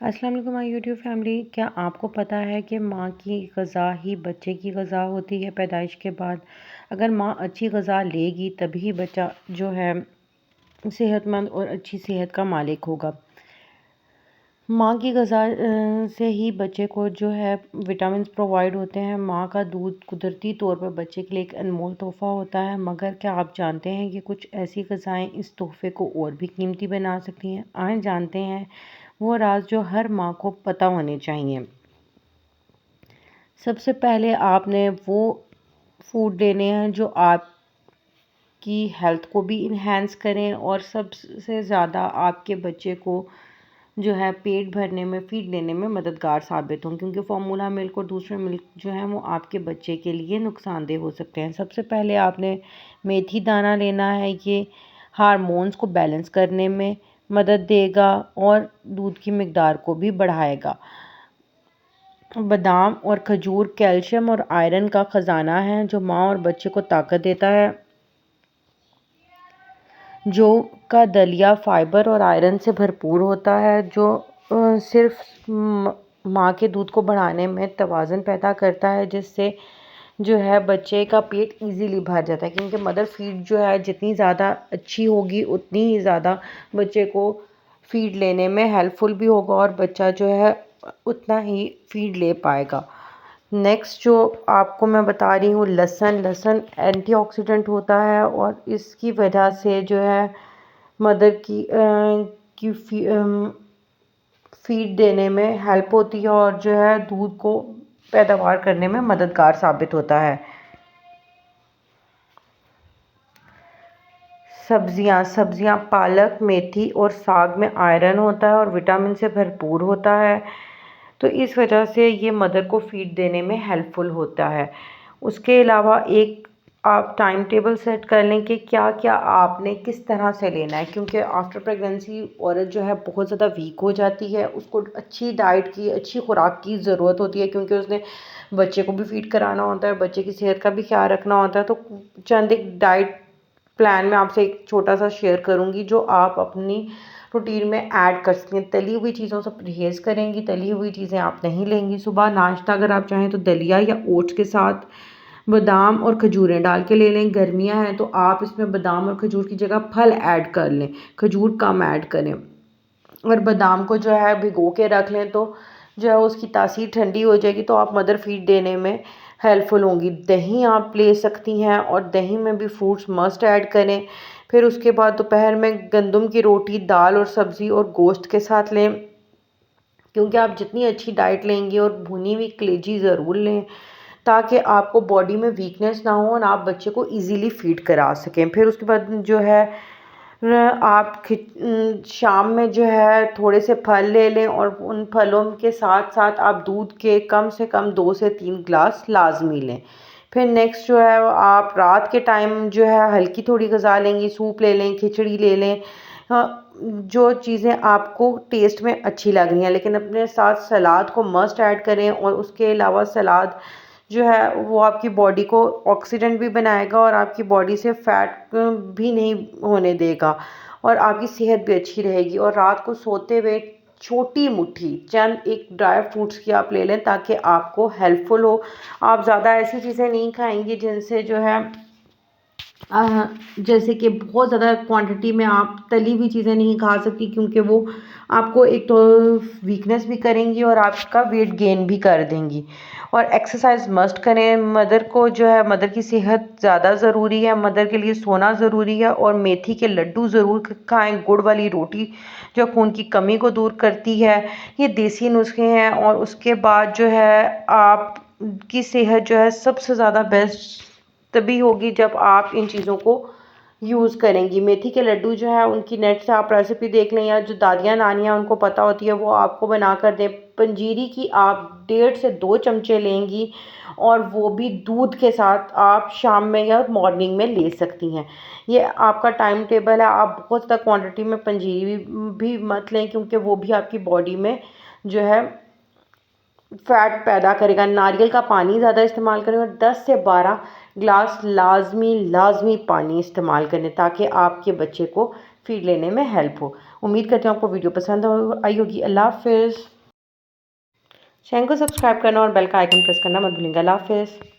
अस्सलाम वालेकुम my YouTube family. क्या आपको पता है कि माँ की ग़िज़ा ही बच्चे की ग़िज़ा होती है पैदाइश के बाद। अगर माँ अच्छी ग़िज़ा लेगी तभी बच्चा जो है सेहतमंद और अच्छी सेहत का मालिक होगा। माँ की ग़िज़ा से ही बच्चे को जो है विटामिन्स प्रोवाइड होते हैं। माँ का दूध कुदरती तौर पर बच्चे के लिए एक अनमोल तोहफ़ा होता है, मगर क्या आप जानते हैं कि कुछ ऐसी ग़िज़ाएँ इस तोहफ़े को और भी कीमती बना सकती हैं? आइए जानते हैं वो राज जो हर माँ को पता होने चाहिए। सबसे पहले आपने वो फूड लेने हैं जो आपकी हेल्थ को भी इन्हेंस करें और सबसे ज़्यादा आपके बच्चे को जो है पेट भरने में, फ़ीड लेने में मददगार साबित हों, क्योंकि फ़ॉर्मूला मिल्क और दूसरे मिल्क जो हैं वो आपके बच्चे के लिए नुकसानदेह हो सकते हैं। सबसे पहले आपने मेथी दाना लेना है। ये हार्मोन्स को बैलेंस करने में मदद देगा और दूध की मिकदार को भी बढ़ाएगा। बादाम और खजूर कैल्शियम और आयरन का ख़जाना है जो माँ और बच्चे को ताकत देता है। जौ का दलिया फाइबर और आयरन से भरपूर होता है जो सिर्फ माँ के दूध को बढ़ाने में तवाज़ुन पैदा करता है, जिससे जो है बच्चे का पेट इजीली भर जाता है, क्योंकि मदर फीड जो है जितनी ज़्यादा अच्छी होगी उतनी ही ज़्यादा बच्चे को फीड लेने में हेल्पफुल भी होगा और बच्चा जो है उतना ही फीड ले पाएगा। नेक्स्ट जो आपको मैं बता रही हूँ लहसुन एंटीऑक्सीडेंट होता है और इसकी वजह से जो है मदर की फीड देने में हेल्प होती है और जो है दूध को पैदावार करने में मददगार साबित होता है। सब्जियां पालक, मेथी और साग में आयरन होता है और विटामिन से भरपूर होता है, तो इस वजह से ये मदर को फीड देने में हेल्पफुल होता है। उसके अलावा एक आप टाइम टेबल सेट कर लें कि क्या क्या आपने किस तरह से लेना है, क्योंकि आफ्टर प्रेगनेंसी औरत जो है बहुत ज़्यादा वीक हो जाती है। उसको अच्छी डाइट की, अच्छी खुराक की ज़रूरत होती है, क्योंकि उसने बच्चे को भी फीड कराना होता है, बच्चे की सेहत का भी ख्याल रखना होता है। तो चंद एक डाइट प्लान में आपसे एक छोटा सा शेयर करूँगी जो आप अपनी रूटीन में ऐड कर सकती हैं। तली हुई चीज़ों से परहेज़ करेंगी, तली हुई चीज़ें आप नहीं लेंगी। सुबह नाश्ता अगर आप चाहें तो दलिया या ओट्स के साथ बादाम और खजूरें डाल के ले लें। गर्मियाँ हैं तो आप इसमें बादाम और खजूर की जगह फल ऐड कर लें, खजूर कम ऐड करें और बादाम को जो है भिगो के रख लें, तो जो है उसकी तासीर ठंडी हो जाएगी तो आप मदर फीड देने में हेल्पफुल होंगी। दही आप ले सकती हैं और दही में भी फ्रूट्स मस्ट ऐड करें। फिर उसके बाद दोपहर में गंदम की रोटी, दाल और सब्ज़ी और गोश्त के साथ लें, क्योंकि आप जितनी अच्छी डाइट लेंगी और भुनी हुई कलेजी ज़रूर लें ताकि आपको बॉडी में वीकनेस ना हो और आप बच्चे को इजीली फीड करा सकें। फिर उसके बाद जो है आप शाम में जो है थोड़े से फल ले लें और उन फलों के साथ साथ आप दूध के कम से कम 2 से 3 ग्लास लाजमी लें। फिर नेक्स्ट जो है आप रात के टाइम जो है हल्की थोड़ी ग़िज़ा लेंगी, सूप ले लें, खिचड़ी ले लें, जो चीज़ें आपको टेस्ट में अच्छी लग रही हैं, लेकिन अपने साथ सलाद को मस्ट ऐड करें और उसके अलावा सलाद जो है वो आपकी बॉडी को ऑक्सीडेंट भी बनाएगा और आपकी बॉडी से फैट भी नहीं होने देगा और आपकी सेहत भी अच्छी रहेगी। और रात को सोते हुए छोटी मुट्ठी चंद एक ड्राई फ्रूट्स की आप ले लें ताकि आपको हेल्पफुल हो। आप ज़्यादा ऐसी चीज़ें नहीं खाएंगी जिनसे जो है जैसे कि बहुत ज़्यादा क्वांटिटी में आप तली हुई चीज़ें नहीं खा सकती, क्योंकि वो आपको एक तो वीकनेस भी करेंगी और आपका वेट गेन भी कर देंगी। और एक्सरसाइज मस्ट करें। मदर को जो है मदर की सेहत ज़्यादा ज़रूरी है, मदर के लिए सोना ज़रूरी है और मेथी के लड्डू ज़रूर खाएं। गुड़ वाली रोटी जो खून की कमी को दूर करती है। ये देसी नुस्खे हैं और उसके बाद जो है आपकी सेहत जो है सबसे ज़्यादा बेस्ट तभी होगी जब आप इन चीज़ों को यूज़ करेंगी। मेथी के लड्डू जो है उनकी नेट से आप रेसिपी देख लें या जो दादियाँ नानियाँ उनको पता होती है वो आपको बना कर दें। पंजीरी की आप 1.5 से 2 चमचे लेंगी और वो भी दूध के साथ आप शाम में या मॉर्निंग में ले सकती हैं। ये आपका टाइम टेबल है। आप बहुत ज़्यादा क्वांटिटी में पंजीरी भी मत लें, क्योंकि वो भी आपकी बॉडी में जो है फैट पैदा करेगा। नारियल का पानी ज़्यादा इस्तेमाल करें और 10 से 12 ग्लास लाजमी पानी इस्तेमाल करें ताकि आपके बच्चे को फीड लेने में हेल्प हो। उम्मीद करती हूँ आपको वीडियो पसंद आई होगी। अल्लाह हाफ़िज़। चैनल को सब्सक्राइब करना और बेल का आइकन प्रेस करना मत भूलिएगा। अल्लाह हाफ़िज़।